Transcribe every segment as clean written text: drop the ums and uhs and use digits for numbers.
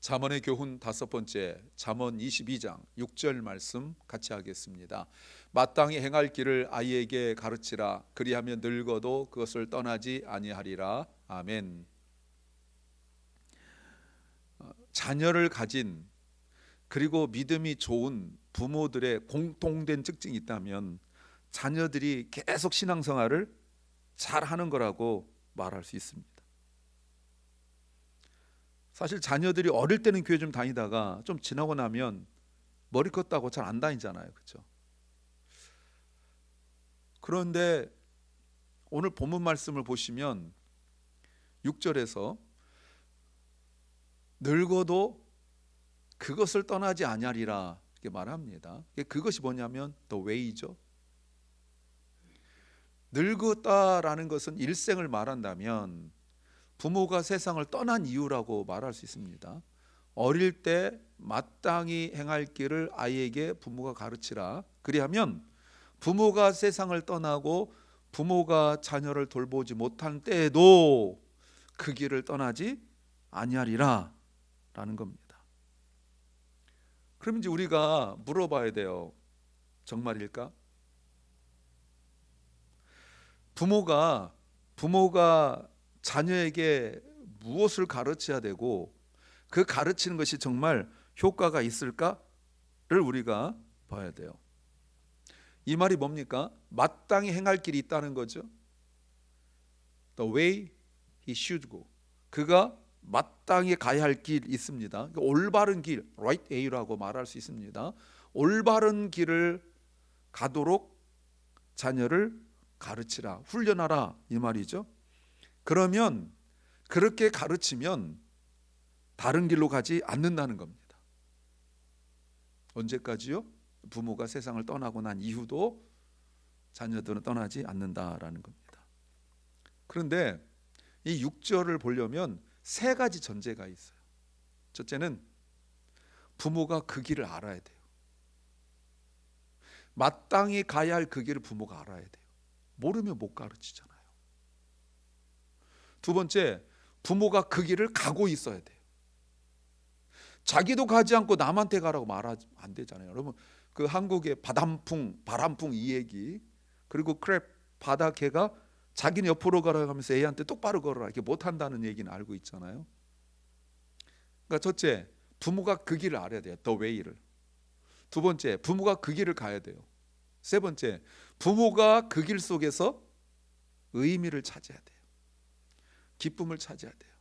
잠언의 교훈 5번째, 잠언 22장 6절 말씀 같이 하겠습니다. 마땅히 행할 길을 아이에게 가르치라. 그리하면 늙어도 그것을 떠나지 아니하리라. 아멘. 자녀를 가진 그리고 믿음이 좋은 부모들의 공통된 특징이 있다면 자녀들이 계속 신앙생활을 잘하는 거라고 말할 수 있습니다. 사실 자녀들이 어릴 때는 교회 좀 다니다가 좀 지나고 나면 머리 컸다고 잘 안 다니잖아요, 그렇죠? 그런데 오늘 본문 말씀을 보시면 6절에서 늙어도 그것을 떠나지 아니하리라 이렇게 말합니다. 그것이 뭐냐면 the way죠. 늙었다라는 것은 일생을 말한다면 부모가 세상을 떠난 이유라고 말할 수 있습니다. 어릴 때 마땅히 행할 길을 아이에게 부모가 가르치라. 그리하면 부모가 세상을 떠나고 부모가 자녀를 돌보지 못한 때에도 그 길을 떠나지 아니하리라 라는 겁니다. 그럼 이제 우리가 물어봐야 돼요. 정말일까? 부모가 자녀에게 무엇을 가르쳐야 되고 그 가르치는 것이 정말 효과가 있을까를 우리가 봐야 돼요. 이 말이 뭡니까? 마땅히 행할 길이 있다는 거죠. The way he should go. 그가 마땅히 가야 할 길이 있습니다. 올바른 길, right way라고 말할 수 있습니다. 올바른 길을 가도록 자녀를 가르치라, 훈련하라 이 말이죠. 그러면 그렇게 가르치면 다른 길로 가지 않는다는 겁니다. 언제까지요? 부모가 세상을 떠나고 난 이후도 자녀들은 떠나지 않는다라는 겁니다. 그런데 이 6절을 보려면 세 가지 전제가 있어요. 첫째는 부모가 그 길을 알아야 돼요. 마땅히 가야 할 그 길을 부모가 알아야 돼요. 모르면 못 가르치잖아요. 두 번째, 부모가 그 길을 가고 있어야 돼요. 자기도 가지 않고 남한테 가라고 말하면 안 되잖아요. 여러분, 그 한국의 바람풍 이 얘기, 그리고 크랩 바다개가 자기는 옆으로 가라고 하면서 애한테 똑바로 걸어라 이렇게 못한다는 얘기는 알고 있잖아요. 그러니까 첫째, 부모가 그 길을 알아야 돼요. the way를. 두 번째, 부모가 그 길을 가야 돼요. 세 번째, 부모가 그 길 속에서 의미를 찾아야 돼요. 기쁨을 찾아야 돼요.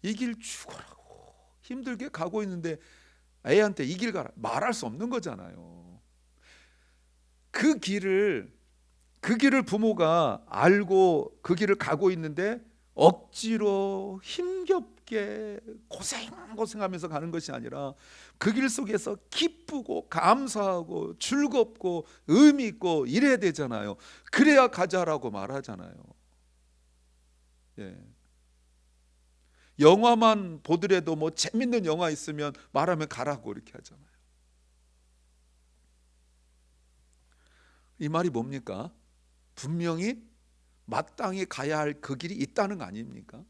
이 길 죽어라고 힘들게 가고 있는데 애한테 이 길 가라 말할 수 없는 거잖아요. 그 길을 부모가 알고 그 길을 가고 있는데 억지로 힘겹게 고생하면서 가는 것이 아니라 그 길 속에서 기쁘고 감사하고 즐겁고 의미 있고 이래야 되잖아요. 그래야 가자라고 말하잖아요. 예. 영화만 보더라도 뭐 재밌는 영화 있으면 말하면 가라고 이렇게 하잖아요. 이 말이 뭡니까? 분명히 마땅히 가야 할 그 길이 있다는 거 아닙니까?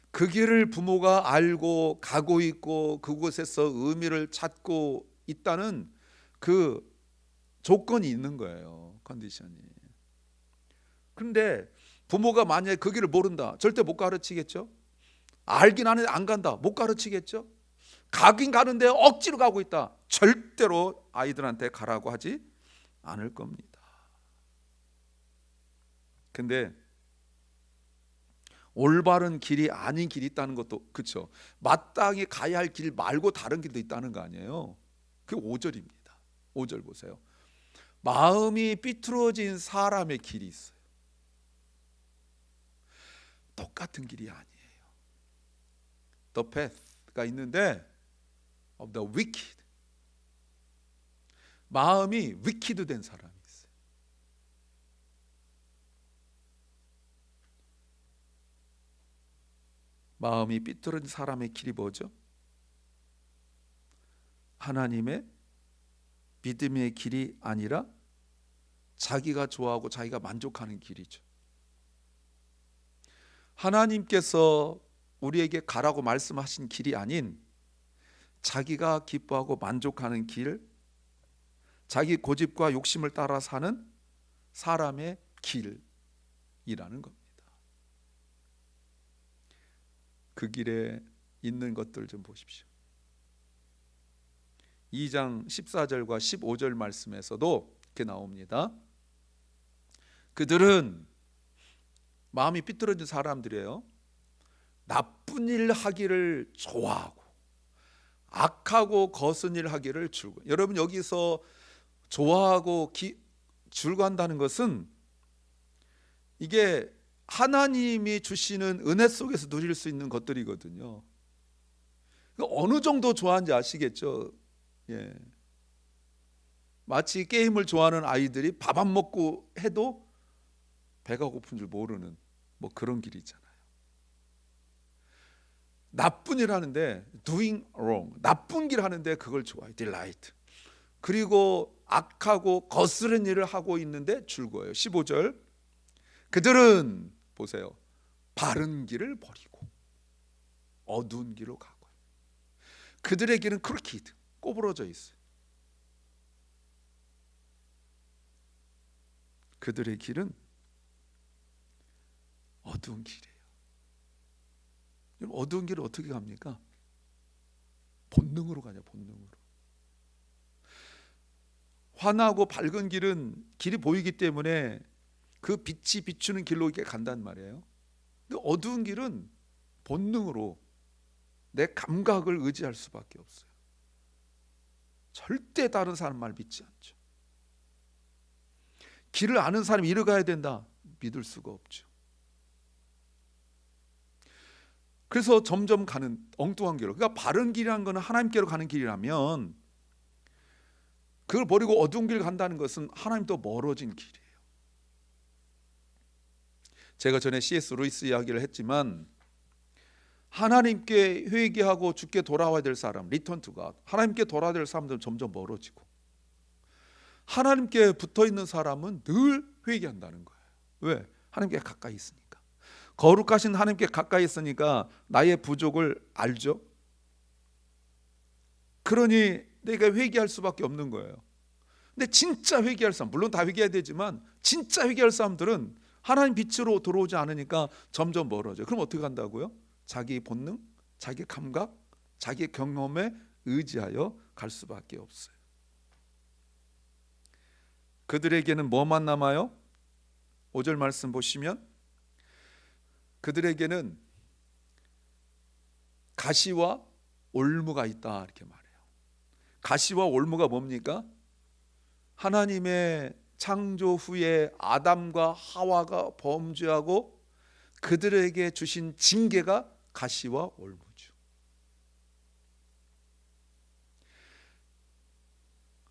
그 길을 부모가 알고 가고 있고 그곳에서 의미를 찾고 있다는 그 조건이 있는 거예요. 컨디션이. 그런데 부모가 만약에 그 길을 모른다, 절대 못 가르치겠죠. 알긴 아는데 안 간다, 못 가르치겠죠. 가긴 가는데 억지로 가고 있다, 절대로 아이들한테 가라고 하지 않을 겁니다. 근데 올바른 길이 아닌 길이 있다는 것도 그렇죠. 마땅히 가야 할 길 말고 다른 길도 있다는 거 아니에요. 그게 5절입니다. 5절 보세요. 마음이 삐뚤어진 사람의 길이 있어요. 똑같은 길이 아니에요. The path가 있는데 of the wicked, 마음이 wicked 된 사람이 있어요. 마음이 삐뚤어진 사람의 길이 뭐죠? 하나님의 믿음의 길이 아니라 자기가 좋아하고 자기가 만족하는 길이죠. 하나님께서 우리에게 가라고 말씀하신 길이 아닌 자기가 기뻐하고 만족하는 길, 자기 고집과 욕심을 따라 사는 사람의 길이라는 겁니다. 그 길에 있는 것들 좀 보십시오. 2장 14절과 15절 말씀에서도 이렇게 나옵니다. 그들은 마음이 삐뚤어진 사람들이에요. 나쁜 일 하기를 좋아하고 악하고 거스른 일 하기를 즐거워해요. 여러분, 여기서 좋아하고 즐거워한다는 것은 이게 하나님이 주시는 은혜 속에서 누릴 수 있는 것들이거든요. 어느 정도 좋아하는지 아시겠죠? 예. 마치 게임을 좋아하는 아이들이 밥 안 먹고 해도 배가 고픈 줄 모르는 뭐 그런 길이 있잖아요. 나쁜 일 하는데 doing wrong, 나쁜 길 하는데 그걸 좋아해, delight. 그리고 악하고 거스른 일을 하고 있는데 즐거워요. 15절, 그들은 보세요, 바른 길을 버리고 어두운 길로 가고, 그들의 길은 크루키드, 꼬부러져 있어요. 그들의 길은 어두운 길이에요. 어두운 길을 어떻게 갑니까? 본능으로 가냐, 본능으로. 환하고 밝은 길은 길이 보이기 때문에 그 빛이 비추는 길로 이렇게 간단 말이에요. 근데 어두운 길은 본능으로 내 감각을 의지할 수밖에 없어요. 절대 다른 사람 말 믿지 않죠. 길을 아는 사람이 이리 가야 된다, 믿을 수가 없죠. 그래서 점점 가는 엉뚱한 길로, 그러니까 바른 길이라는 것은 하나님께로 가는 길이라면 그걸 버리고 어두운 길 간다는 것은 하나님도 멀어진 길이에요. 제가 전에 C.S. 루이스 이야기를 했지만, 하나님께 회개하고 주께 돌아와야 될 사람, 리턴 투 갓, 하나님께 돌아와야 될 사람들은 점점 멀어지고, 하나님께 붙어있는 사람은 늘 회개한다는 거예요. 왜? 하나님께 가까이 있으니까. 거룩하신 하나님께 가까이 있으니까 나의 부족을 알죠. 그러니 내가 회개할 수밖에 없는 거예요. 근데 진짜 회개할 사람, 물론 다 회개해야 되지만 진짜 회개할 사람들은 하나님 빛으로 들어오지 않으니까 점점 멀어져요. 그럼 어떻게 한다고요? 자기 본능, 자기 감각, 자기 경험에 의지하여 갈 수밖에 없어요. 그들에게는 뭐만 남아요? 5절 말씀 보시면, 그들에게는 가시와 올무가 있다, 이렇게 말해요. 가시와 올무가 뭡니까? 하나님의 창조 후에 아담과 하와가 범죄하고 그들에게 주신 징계가 가시와 올무죠.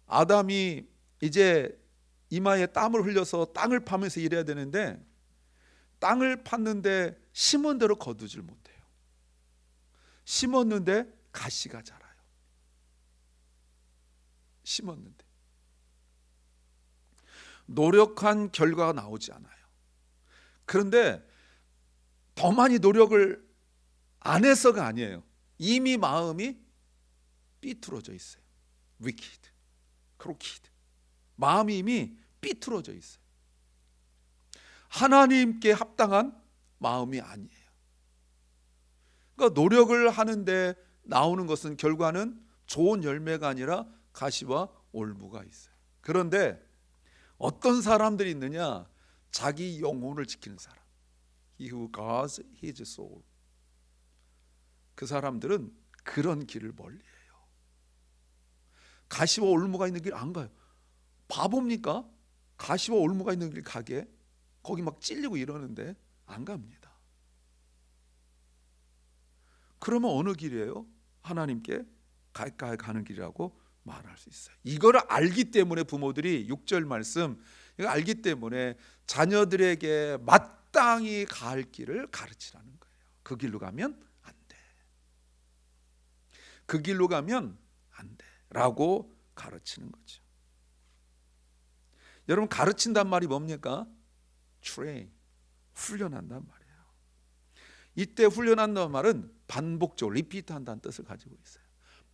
아담이 이제 이마에 땀을 흘려서 땅을 파면서 일해야 되는데, 땅을 팠는데 심은 대로 거두질 못해요. 심었는데 가시가 자라요. 심었는데 노력한 결과가 나오지 않아요. 그런데 더 많이 노력을 안 해서가 아니에요. 이미 마음이 삐뚤어져 있어요. wicked, crooked. 마음이 이미 삐뚤어져 있어요. 하나님께 합당한 마음이 아니에요. 그러니까 노력을 하는데 나오는 것은 결과는 좋은 열매가 아니라 가시와 올무가 있어요. 그런데 어떤 사람들이 있느냐? 자기 영혼을 지키는 사람. He who guards his soul. 그 사람들은 그런 길을 멀리해요. 가시와 올무가 있는 길 안 가요. 바보입니까? 가시와 올무가 있는 길 가게? 거기 막 찔리고 이러는데 안 갑니다. 그러면 어느 길이에요? 하나님께 가까이 가는 길이라고 말할 수 있어요. 이걸 알기 때문에 부모들이 6절 말씀, 이거 알기 때문에 자녀들에게 마땅히 갈 길을 가르치라는 거예요. 그 길로 가면 안 돼. 그 길로 가면 안 돼 라고 가르치는 거죠. 여러분, 가르친단 말이 뭡니까? train, 훈련한단 말이에요. 이때 훈련한다는 말은 반복적으로 리피트한다는 뜻을 가지고 있어요.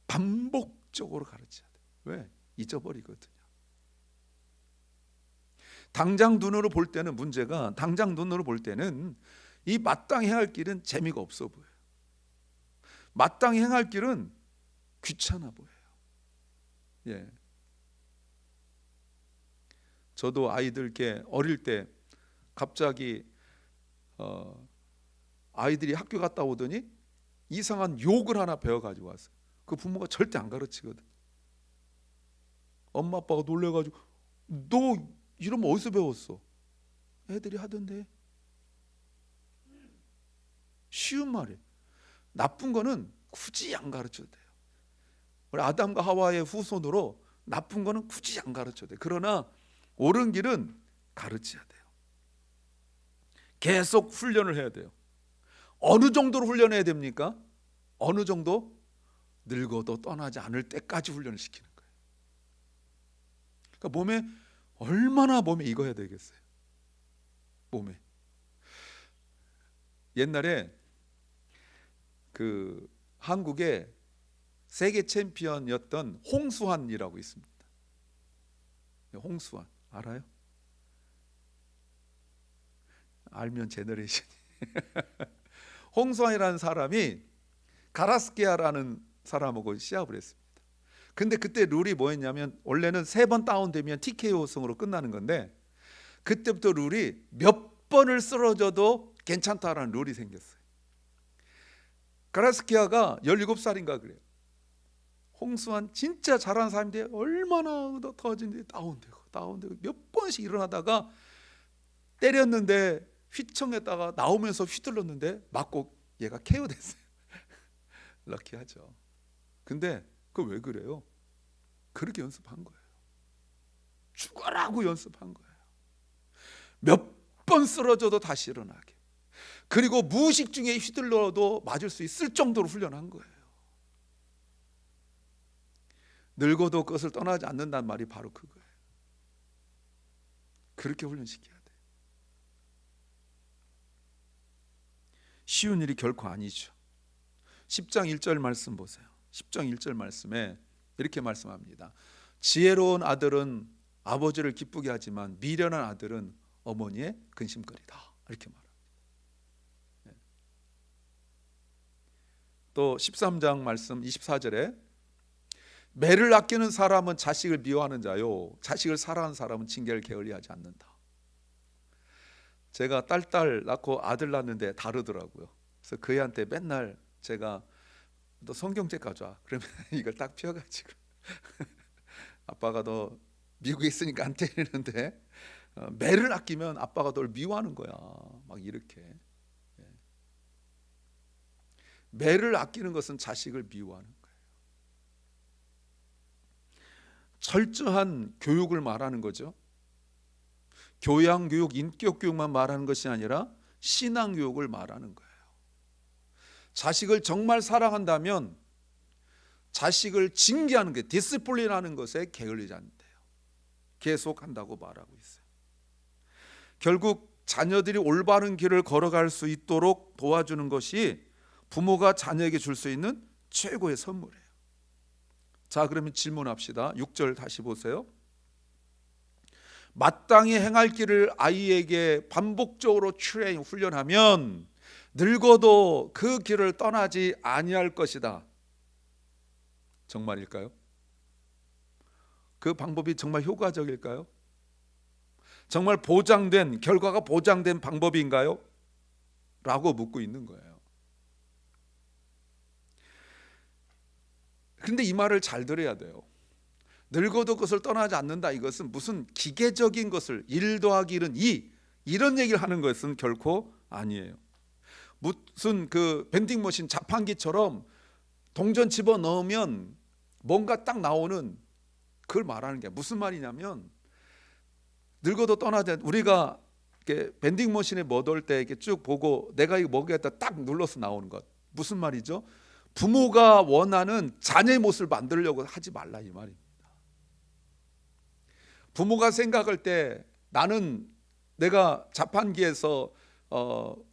반복적으로 가르쳐야 돼요. 왜? 잊어버리거든요. 당장 눈으로 볼 때는 문제가, 당장 눈으로 볼 때는 이 마땅히 행할 길은 재미가 없어 보여요. 마땅히 행할 길은 귀찮아 보여요. 예. 저도 아이들께 어릴 때 갑자기 아이들이 학교 갔다 오더니 이상한 욕을 하나 배워가지고 왔어요. 그 부모가 절대 안 가르치거든. 엄마 아빠가 놀래가지고 너 이러면 어디서 배웠어? 애들이 하던데. 쉬운 말이에요. 나쁜 거는 굳이 안 가르쳐도 돼요. 우리 아담과 하와의 후손으로 나쁜 거는 굳이 안 가르쳐도 돼요. 그러나 옳은 길은 가르쳐야 돼요. 계속 훈련을 해야 돼요. 어느 정도로 훈련해야 됩니까? 어느 정도? 늙어도 떠나지 않을 때까지 훈련을 시키는 거예요. 그러니까 몸에 얼마나 몸에 익어야 되겠어요. 몸에. 옛날에 그 한국에 세계 챔피언이었던 홍수환이라고 있습니다. 홍수환 알아요? 알면 제너레이션이. 홍수환이라는 사람이 가라스케아라는 사람하고 시합을 했습니다. 근데 그때 룰이 뭐였냐면 원래는 3번 다운되면 TKO 승으로 끝나는 건데 그때부터 룰이 몇 번을 쓰러져도 괜찮다라는 룰이 생겼어요. 가라스키아가 17살인가 그래요. 홍수환 진짜 잘하는 사람인데 얼마나 터진데 다운되고 몇 번씩 일어나다가 때렸는데 휘청했다가 나오면서 휘둘렀는데 맞고 얘가 KO 됐어요. 럭키하죠. 근데 그거 왜 그래요? 그렇게 연습한 거예요. 죽어라고 연습한 거예요. 몇 번 쓰러져도 다시 일어나게. 그리고 무의식 중에 휘둘러도 맞을 수 있을 정도로 훈련한 거예요. 늙어도 그것을 떠나지 않는다는 말이 바로 그거예요. 그렇게 훈련시켜야 돼요. 쉬운 일이 결코 아니죠. 10장 1절 말씀 보세요. 10장 1절 말씀에 이렇게 말씀합니다. 지혜로운 아들은 아버지를 기쁘게 하지만 미련한 아들은 어머니의 근심거리다. 이렇게 말합니다. 또 13장 말씀 24절에 매를 아끼는 사람은 자식을 미워하는 자요 자식을 사랑하는 사람은 징계를 게을리하지 않는다. 제가 딸 낳고 아들 낳는데 다르더라고요. 그래서 그 애한테 맨날 제가 너 성경책 가져와. 그러면 이걸 딱 펴가지고 아빠가 너 미국에 있으니까 안 때리는데 매를 아끼면 아빠가 널 미워하는 거야. 막 이렇게. 매를 아끼는 것은 자식을 미워하는 거예요. 철저한 교육을 말하는 거죠. 교양 교육, 인격 교육만 말하는 것이 아니라 신앙 교육을 말하는 거예요. 자식을 정말 사랑한다면 자식을 징계하는 게 디스플린하는 것에 게을리지 않대요. 계속한다고 말하고 있어요. 결국 자녀들이 올바른 길을 걸어갈 수 있도록 도와주는 것이 부모가 자녀에게 줄 수 있는 최고의 선물이에요. 자, 그러면 질문합시다. 6절 다시 보세요. 마땅히 행할 길을 아이에게 반복적으로 트레이닝 훈련하면 늙어도 그 길을 떠나지 아니할 것이다. 정말일까요? 그 방법이 정말 효과적일까요? 정말 보장된, 결과가 보장된 방법인가요? 라고 묻고 있는 거예요. 그런데 이 말을 잘 들어야 돼요. 늙어도 그것을 떠나지 않는다. 이것은 무슨 기계적인 것을 1 더하기 1은 2 이런 얘기를 하는 것은 결코 아니에요. 무슨 그 밴딩머신 자판기처럼 동전 집어넣으면 뭔가 딱 나오는 그걸 말하는 게 무슨 말이냐면 늙어도 떠나지 않 우리가 이렇게 밴딩머신에 뭐 넣을 때 이렇게 쭉 보고 내가 이거 먹겠다 딱 눌러서 나오는 것 무슨 말이죠? 부모가 원하는 자녀의 모습을 만들려고 하지 말라 이 말입니다. 부모가 생각할 때 나는 내가 자판기에서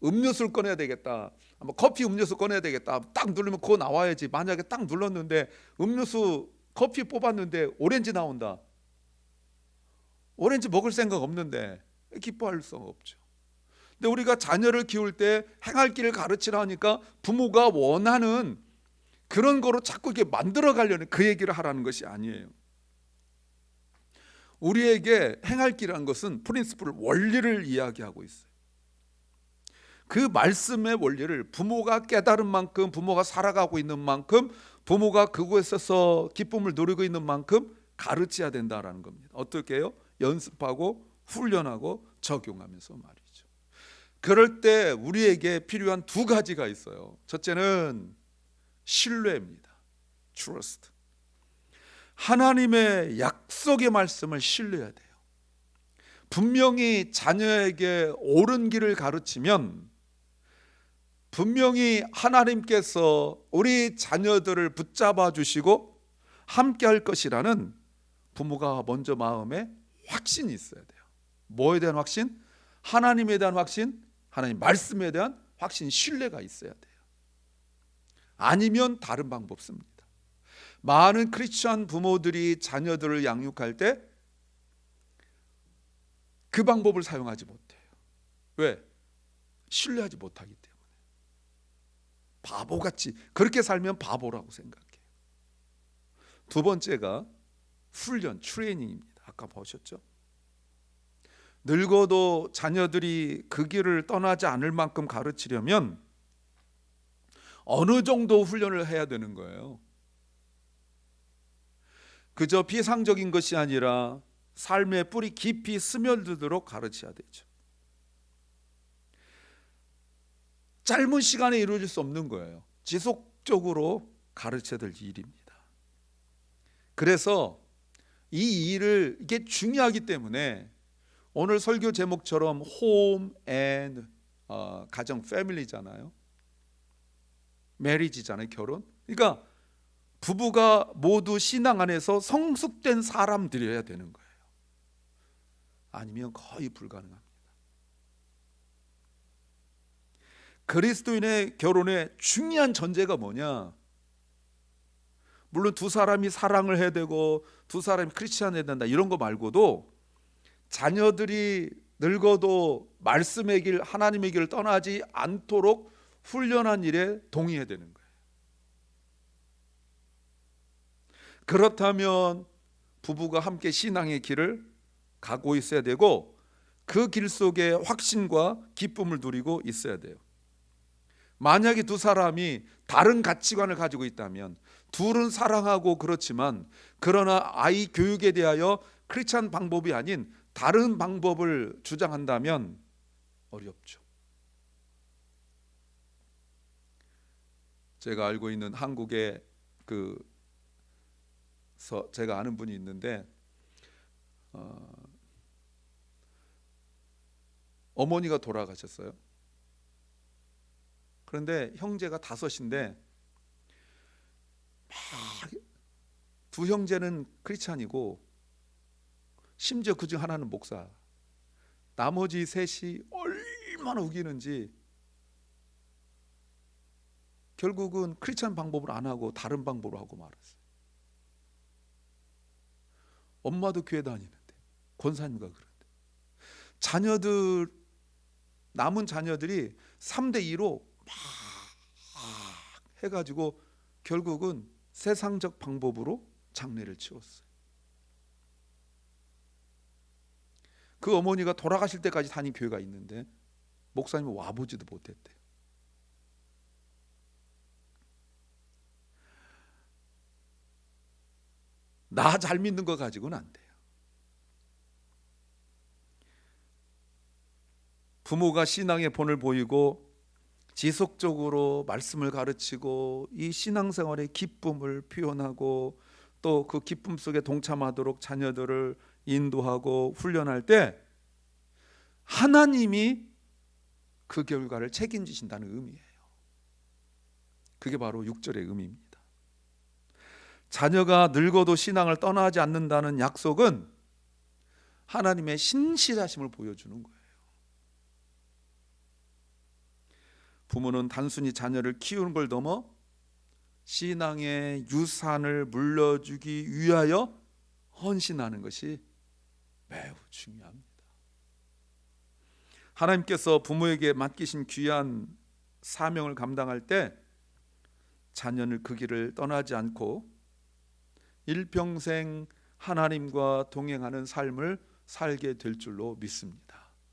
음료수를 꺼내야 되겠다. 커피 음료수 꺼내야 되겠다. 딱 누르면 그거 나와야지. 만약에 딱 눌렀는데 음료수 커피 뽑았는데 오렌지 나온다. 오렌지 먹을 생각 없는데 기뻐할 수가 없죠. 근데 우리가 자녀를 키울 때 행할 길을 가르치라 하니까 부모가 원하는 그런 거로 자꾸 이렇게 만들어 가려는 그 얘기를 하라는 것이 아니에요. 우리에게 행할 길이라는 것은 프린시플, 원리를 이야기하고 있어요. 그 말씀의 원리를 부모가 깨달은 만큼, 부모가 살아가고 있는 만큼, 부모가 그곳에서 기쁨을 누리고 있는 만큼 가르쳐야 된다라는 겁니다. 어떻게 해요? 연습하고 훈련하고 적용하면서 말이죠. 그럴 때 우리에게 필요한 두 가지가 있어요. 첫째는 신뢰입니다. Trust. 하나님의 약속의 말씀을 신뢰해야 돼요. 분명히 자녀에게 옳은 길을 가르치면 분명히 하나님께서 우리 자녀들을 붙잡아 주시고 함께 할 것이라는 부모가 먼저 마음에 확신이 있어야 돼요. 뭐에 대한 확신? 하나님에 대한 확신, 하나님 말씀에 대한 확신, 신뢰가 있어야 돼요. 아니면 다른 방법 씁니다. 많은 크리스천 부모들이 자녀들을 양육할 때 그 방법을 사용하지 못해요. 왜? 신뢰하지 못하기 때문에. 바보같이 그렇게 살면 바보라고 생각해요. 두 번째가 훈련, 트레이닝입니다. 아까 보셨죠? 늙어도 자녀들이 그 길을 떠나지 않을 만큼 가르치려면 어느 정도 훈련을 해야 되는 거예요. 그저 피상적인 것이 아니라 삶의 뿌리 깊이 스며들도록 가르쳐야 되죠. 짧은 시간에 이루어질 수 없는 거예요. 지속적으로 가르쳐야 될 일입니다. 그래서 이 일을, 이게 중요하기 때문에 오늘 설교 제목처럼 홈 앤 가정, 패밀리잖아요. 메리지잖아요, 결혼. 그러니까 부부가 모두 신앙 안에서 성숙된 사람들이어야 되는 거예요. 아니면 거의 불가능합니다. 그리스도인의 결혼의 중요한 전제가 뭐냐? 물론 두 사람이 사랑을 해야 되고 두 사람이 크리스찬해야 된다 이런 거 말고도 자녀들이 늙어도 말씀의 길, 하나님의 길을 떠나지 않도록 훈련한 일에 동의해야 되는 거예요. 그렇다면 부부가 함께 신앙의 길을 가고 있어야 되고 그 길 속에 확신과 기쁨을 누리고 있어야 돼요. 만약에 두 사람이 다른 가치관을 가지고 있다면, 둘은 사랑하고 그렇지만 그러나 아이 교육에 대하여 크리스찬 방법이 아닌 다른 방법을 주장한다면 어렵죠. 제가 알고 있는 한국에 제가 아는 분이 있는데 어머니가 돌아가셨어요. 그런데 형제가 5인데 두 형제는 크리스찬이고 심지어 그중 하나는 목사. 나머지 셋이 얼마나 우기는지 결국은 크리스찬 방법을 안 하고 다른 방법으로 하고 말았어요. 엄마도 교회 다니는데 권사님과 그런데 남은 자녀들이 3대2로 막 해가지고 결국은 세상적 방법으로 장례를 치웠어요. 그 어머니가 돌아가실 때까지 다닌 교회가 있는데 목사님은 와보지도 못했대요. 나 잘 믿는 거 가지고는 안 돼요. 부모가 신앙의 본을 보이고 지속적으로 말씀을 가르치고 이 신앙생활의 기쁨을 표현하고 또 그 기쁨 속에 동참하도록 자녀들을 인도하고 훈련할 때 하나님이 그 결과를 책임지신다는 의미예요. 그게 바로 6절의 의미입니다. 자녀가 늙어도 신앙을 떠나지 않는다는 약속은 하나님의 신실하심을 보여주는 거예요. 부모는 단순히 자녀를 키우는 걸 넘어 신앙의 유산을 물려주기 위하여 헌신하는 것이 매우 중요합니다. 하나님께서 부모에게 맡기신 귀한 사명을 감당할 때 자녀는 그 길을 떠나지 않고 일평생 하나님과 동행하는 삶을 살게 될 줄로 믿습니다.